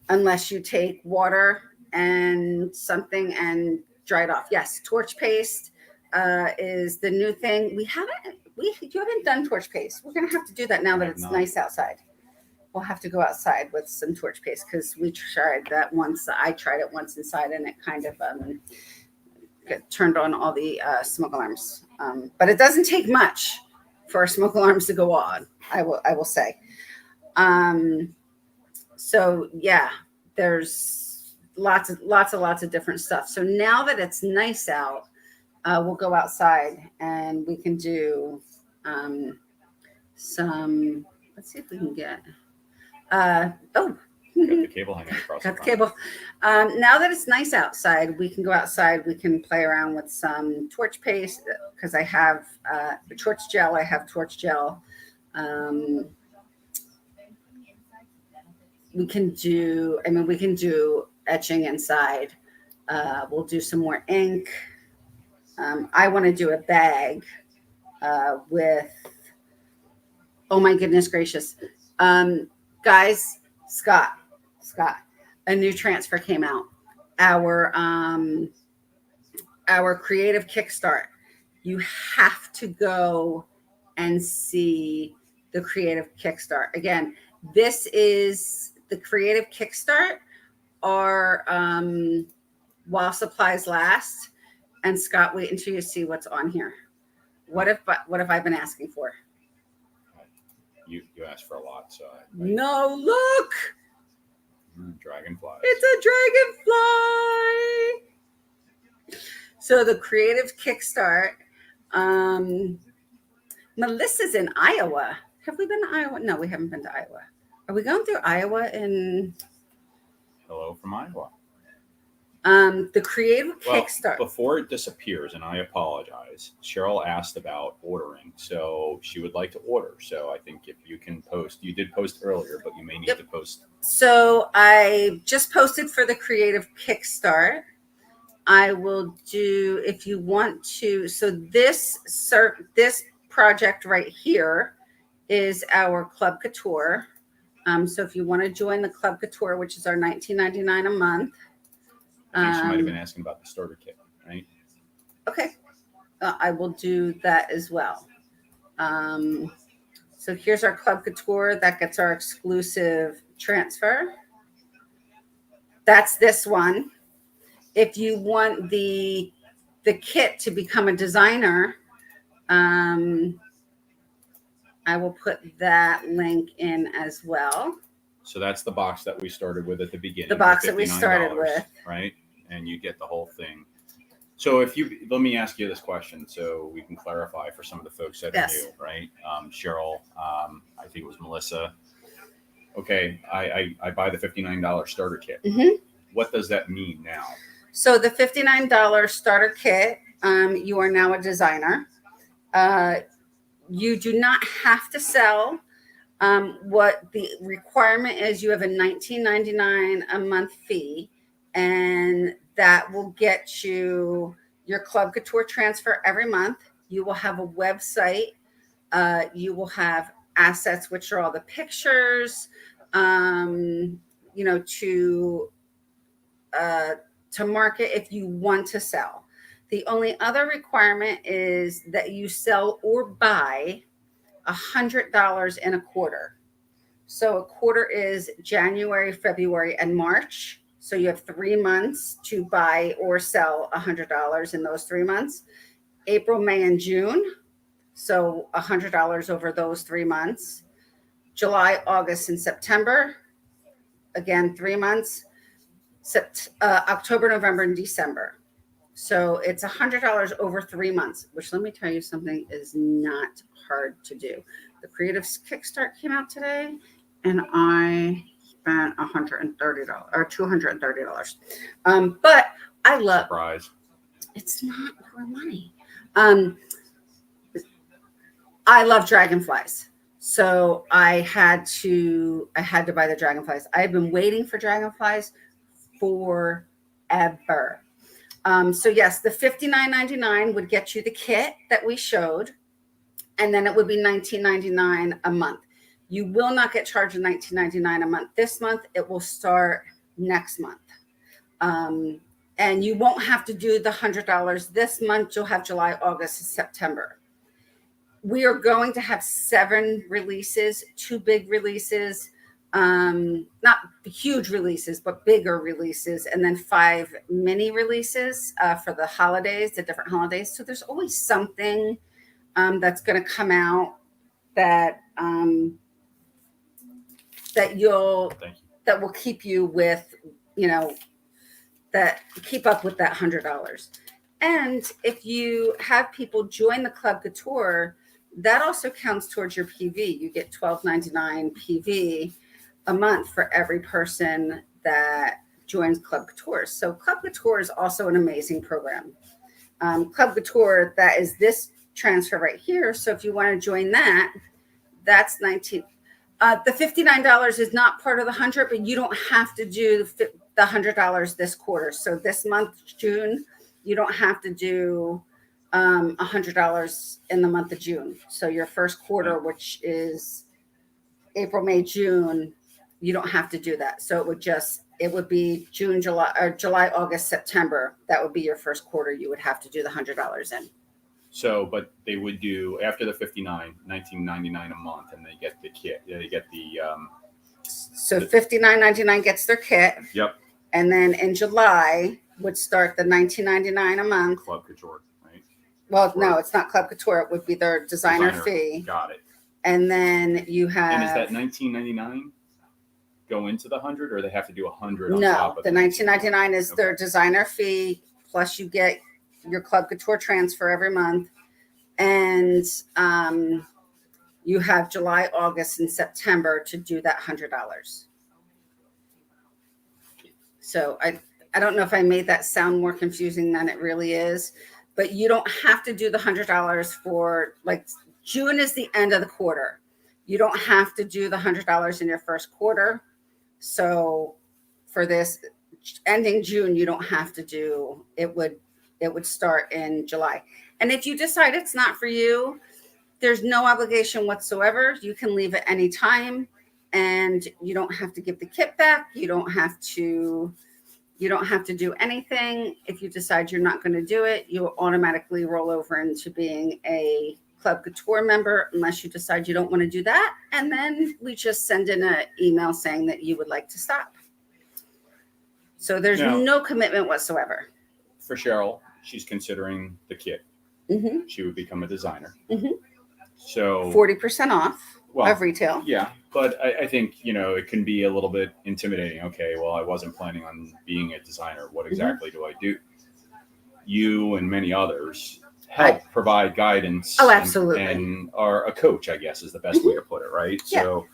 unless you take water and something and dry it off. Yes, torch paste is the new thing. You haven't done torch paste. We're going to have to do that now that it's nice outside. We'll have to go outside with some torch paste because we tried that once. I tried it once inside and it kind of turned on all the smoke alarms. But it doesn't take much for our smoke alarms to go on, I will say. So yeah, there's lots of different stuff. So now that it's nice out, we'll go outside and we can do some. Let's see if we can get. Oh, Got the cable hanging across got the the front. cable. Now that it's nice outside, we can go outside. We can play around with some torch paste because I have torch gel. I have torch gel. We can do. I mean, we can do etching inside. We'll do some more ink. I want to do a bag with. Oh my goodness gracious, guys! Scott, a new transfer came out. Our creative kickstart. You have to go and see the creative kickstart. Again, this is the creative kickstart or while supplies last. And Scott, wait until you see what's on here. What have I been asking for? You asked for a lot, so No, look. Dragonflies. It's a dragonfly. So the creative kickstart. Melissa's in Iowa. Have we been to Iowa? No, we haven't been to Iowa. Are we going through Iowa in? Hello from Iowa. The creative kickstart. Before it disappears, and I apologize, Cheryl asked about ordering, so she would like to order. So I think if you can post, you did post earlier, but you may need to post. So I just posted for the creative kickstart. I will do if you want to. So this project right here is our Club Couture. So if you want to join the Club Couture, which is our $19.99 a month. I think she might have been asking about the starter kit, right? Okay. I will do that as well. So here's our Club Couture. That gets our exclusive transfer. That's this one. If you want the kit to become a designer, I will put that link in as well. So that's the box that we started with at the beginning. The box that we started with. Right? And you get the whole thing. So let me ask you this question so we can clarify for some of the folks that are new, right? Cheryl, I think it was Melissa. Okay, I buy the $59 starter kit. Mm-hmm. What does that mean now? So the $59 starter kit, you are now a designer. You do not have to sell. What the requirement is, you have a $19.99 a month fee, and that will get you your Club Couture transfer every month. You will have a website. You will have assets, which are all the pictures, to market if you want to sell. The only other requirement is that you sell or buy $100 in a quarter. So a quarter is January, February, and March. So you have 3 months to buy or sell $100 in those 3 months. April, May, and June. So $100 over those 3 months. July, August, and September. Again, 3 months. October, November, and December. So it's $100 over 3 months, which, let me tell you something, is not hard to do. The Creative Kickstart came out today, and I spent $130 or $230. But I love. Surprise. It's not your money. I love dragonflies. So I had to buy the dragonflies. I've been waiting for dragonflies forever. So yes, the $59.99 would get you the kit that we showed, and then it would be $19.99 a month. You will not get charged $19.99 a month this month. It will start next month. And you won't have to do the $100 this month. You'll have July, August, and September. We are going to have 7 releases, 2 big releases, not huge releases, but bigger releases, and then 5 mini releases for the holidays, the different holidays. So there's always something that's going to come out that that will keep you with, that keep up with that $100. And if you have people join the Club Couture, that also counts towards your PV. You get $12.99 PV a month for every person that joins Club Couture. So Club Couture is also an amazing program. Club Couture, that is this transfer right here. So if you want to join that, that's 19. The $59 is not part of the 100, but you don't have to do the $100 this quarter. So this month, June, you don't have to do $100 in the month of June. So your first quarter, which is April, May, June, you don't have to do that. So it would be June, July, or July, August, September. That would be your first quarter. You would have to do the $100 in. So, but they would do after the $19.99 a month, and they get the kit. They get the. So $59.99 gets their kit. Yep. And then in July would start the $19.99 a month. Club Couture, right? Well, no, it's not Club Couture. It would be their designer fee. Got it. And then you have. And is that $19.99 go into the 100, or they have to do 100 on no, top of the $19.99 is their designer fee, plus you get your Club Couture transfer every month. And you have July, August, and September to do that $100. So I don't know if I made that sound more confusing than it really is, but you don't have to do the $100 for, like, June is the end of the quarter. You don't have to do the $100 in your first quarter. So for this ending June, you don't have to do it. Would start in July. And if you decide it's not for you, there's no obligation whatsoever. You can leave at any time, and you don't have to give the kit back. You don't have to do anything. If you decide you're not going to do it, you'll automatically roll over into being a Club Couture member, unless you decide you don't want to do that. And then we just send in an email saying that you would like to stop. So there's no commitment whatsoever. For Cheryl, she's considering the kit. Mm-hmm. She would become a designer. Mm-hmm. So 40% off of retail. Yeah, but I think, it can be a little bit intimidating. Okay, well, I wasn't planning on being a designer. What exactly do I do? You and many others help provide guidance. Oh, absolutely. And are a coach, I guess, is the best way to put it, right? Yeah. So,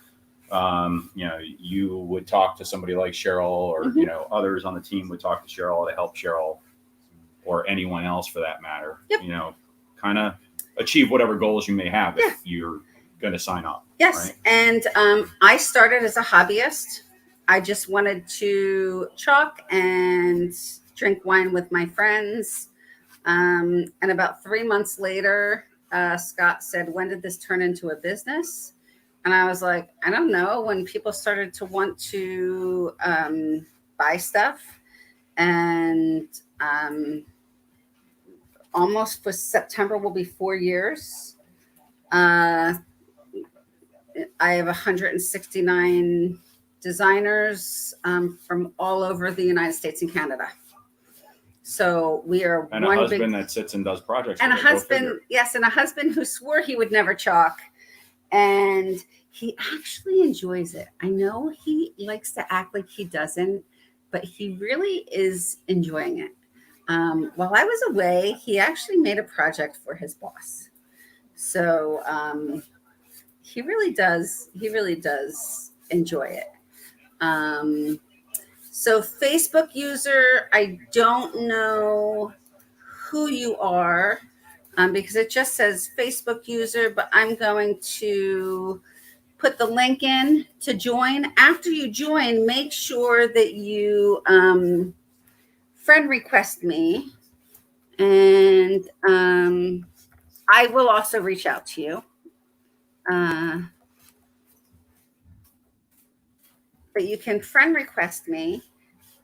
you would talk to somebody like Cheryl, or, others on the team would talk to Cheryl to help Cheryl, or anyone else for that matter, kind of achieve whatever goals you may have if you're going to sign up. Yes. Right? And I started as a hobbyist. I just wanted to chalk and drink wine with my friends. And about 3 months later, Scott said, "When did this turn into a business?" And I was like, I don't know, when people started to want to buy stuff. And almost for September will be 4 years. I have 169 designers from all over the United States and Canada. So we are and one a husband big, that sits and does projects. and a husband, yes, and a husband who swore he would never chalk, and he actually enjoys it. I know he likes to act like he doesn't, but he really is enjoying it. While I was away, he actually made a project for his boss. So he really does enjoy it. So Facebook user, I don't know who you are because it just says Facebook user, but I'm going to put the link in to join. After you join, make sure that you friend request me, and I will also reach out to you. But you can friend request me,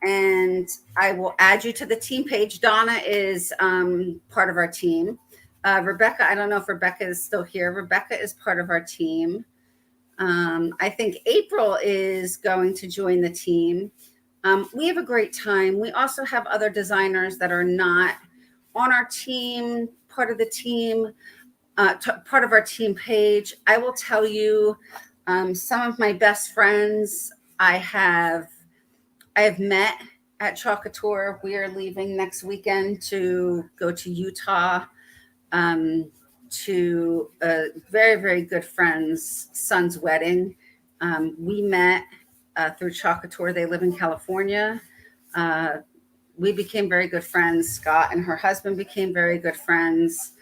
and I will add you to the team page. Donna is part of our team. Rebecca, I don't know if Rebecca is still here. Rebecca is part of our team. I think April is going to join the team. We have a great time. We also have other designers that are not on our team, part of the team, part of our team page. I will tell you, some of my best friends I have met at Couture. We are leaving next weekend to go to Utah to a very, very good friend's son's wedding. We met through Couture. They live in California. We became very good friends. Scott and her husband became very good friends.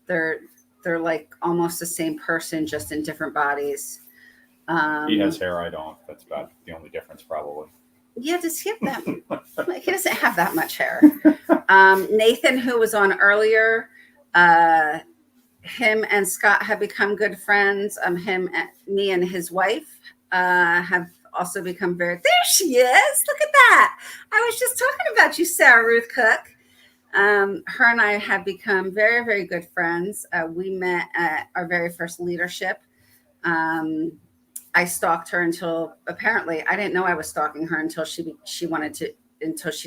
They're like almost the same person, just in different bodies. He has hair, I don't. That's about the only difference, probably. Yeah, does he have that? He doesn't have that much hair. Nathan, who was on earlier, him and Scott have become good friends. Me and his wife have also become very. There she is. Look at that. I was just talking about you, Sarah Ruth Cook. Her and I have become very, very good friends. We met at our very first leadership. I stalked her until apparently I didn't know I was stalking her until she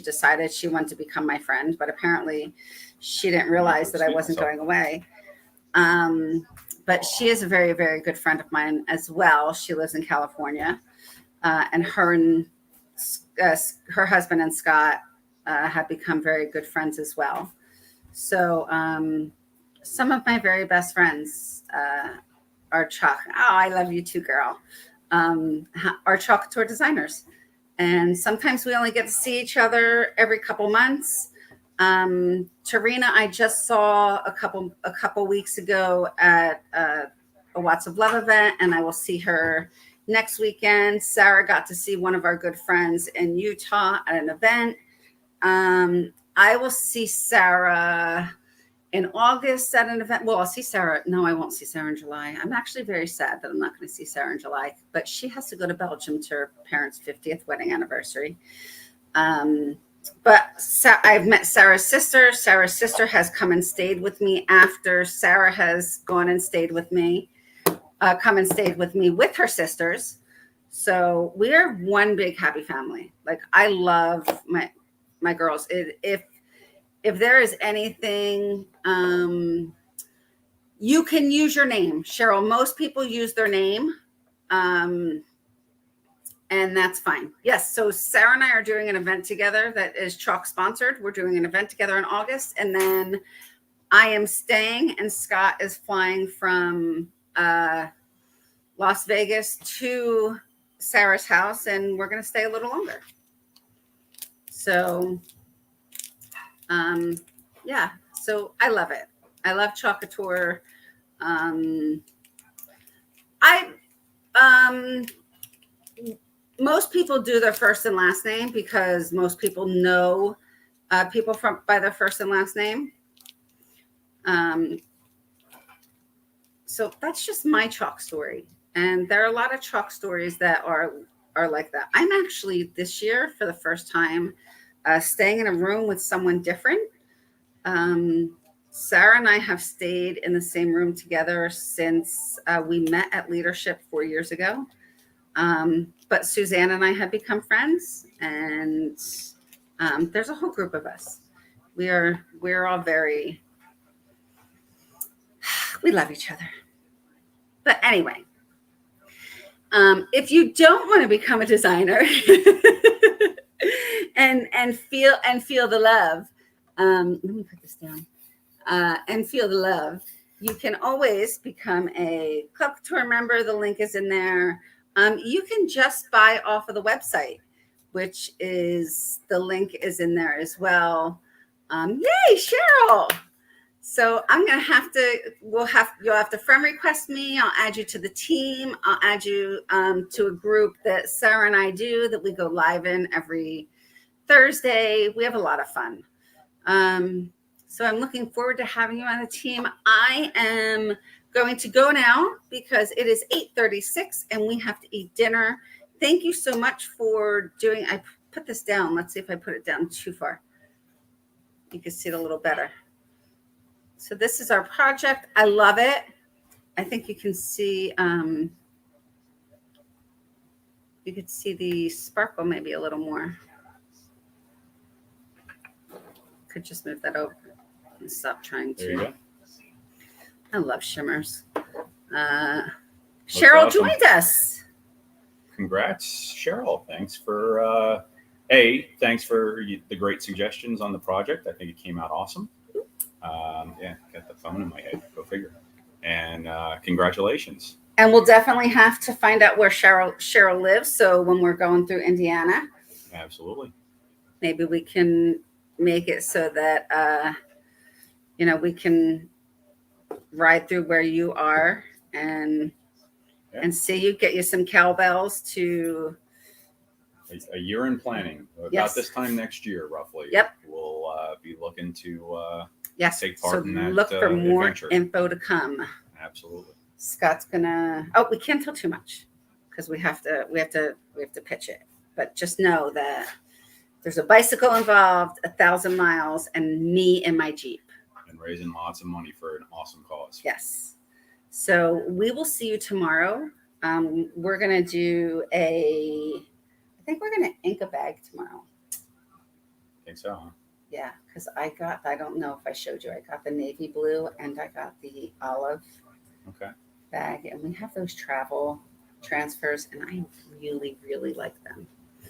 decided she wanted to become my friend. But apparently she didn't realize that I wasn't going away. But she is a very, very good friend of mine as well. She lives in California, and her husband and Scott have become very good friends as well. So some of my very best friends are I love you too, girl. Are Couture designers, and sometimes we only get to see each other every couple months. Tarina, I just saw a couple weeks ago at a Watts of Love event, and I will see her next weekend. Sarah got to see one of our good friends in Utah at an event. I will see Sarah in August at an event. Well, I'll see Sarah. No, I won't see Sarah in July. I'm actually very sad that I'm not going to see Sarah in July, but she has to go to Belgium to her parents' 50th wedding anniversary. But I've met Sarah's sister. Sarah's sister has come and stayed with me after Sarah has gone and stayed with me, come and stayed with me with her sisters. So we are one big happy family. Like, I love my girls. If there is anything, you can use your name, Cheryl. Most people use their name, and that's fine. Yes. So Sarah and I are doing an event together that is Chalk sponsored. We're doing an event together in August, and then I am staying, and Scott is flying from Las Vegas to Sarah's house, and we're going to stay a little longer. So yeah, so I love it. I love Couture. Most people do their first and last name because most people know people by their first and last name. So that's just my Chalk story. And there are a lot of Chalk stories that are like that. I'm actually this year for the first time staying in a room with someone different. Sarah and I have stayed in the same room together since we met at leadership 4 years ago. But Suzanne and I have become friends, and there's a whole group of us. We're all we love each other. But anyway, if you don't want to become a designer and feel the love, let me put this down, and feel the love, you can always become a Club Couture member. The link is in there. You can just buy off of the website, which is, the link is in there as well. Yay, Cheryl. So I'm going to have to, you'll have to friend request me. I'll add you to the team. I'll add you to a group that Sarah and I do that we go live in every Thursday. We have a lot of fun. So I'm looking forward to having you on the team. I am going to go now because it is 8:36 and we have to eat dinner. Thank you so much for doing, I put this down. Let's see if I put it down too far. You can see it a little better. So this is our project. I love it. I think you can see, you could see the sparkle maybe a little more. Could just move that over and stop trying to. There you go. I love shimmers. Cheryl awesome. joined us. Congrats, Cheryl. Thanks for Thanks for the great suggestions on the project. I think it came out awesome. Yeah, got the phone in my head. Go figure. And congratulations. And we'll definitely have to find out where Cheryl lives. So when we're going through Indiana, Absolutely. maybe we can make it so that we can ride through where you are and see you, get you some cowbells to a year in planning. About this time next year, roughly. Yep. We'll be looking to take So part in that. look for more adventure. info to come. Absolutely. Scott's gonna. Oh, we can't tell too much because we have to pitch it. But just know that there's a bicycle involved, 1,000 miles, and me in my Jeep. And raising lots of money for an awesome cause. Yes. So we will see you tomorrow. We're gonna do I think we're gonna ink a bag tomorrow. I think so. Huh? Yeah, because I don't know if I showed you. I got the navy blue and I got the olive. Okay. Bag, and we have those travel transfers, and I really, really like them.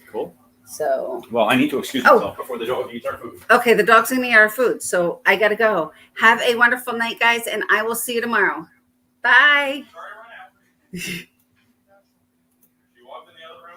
Cool. So, well, I need to excuse myself before the dog eats our food. Okay, the dog's gonna eat our food, so I gotta go. Have a wonderful night, guys, and I will see you tomorrow. Bye.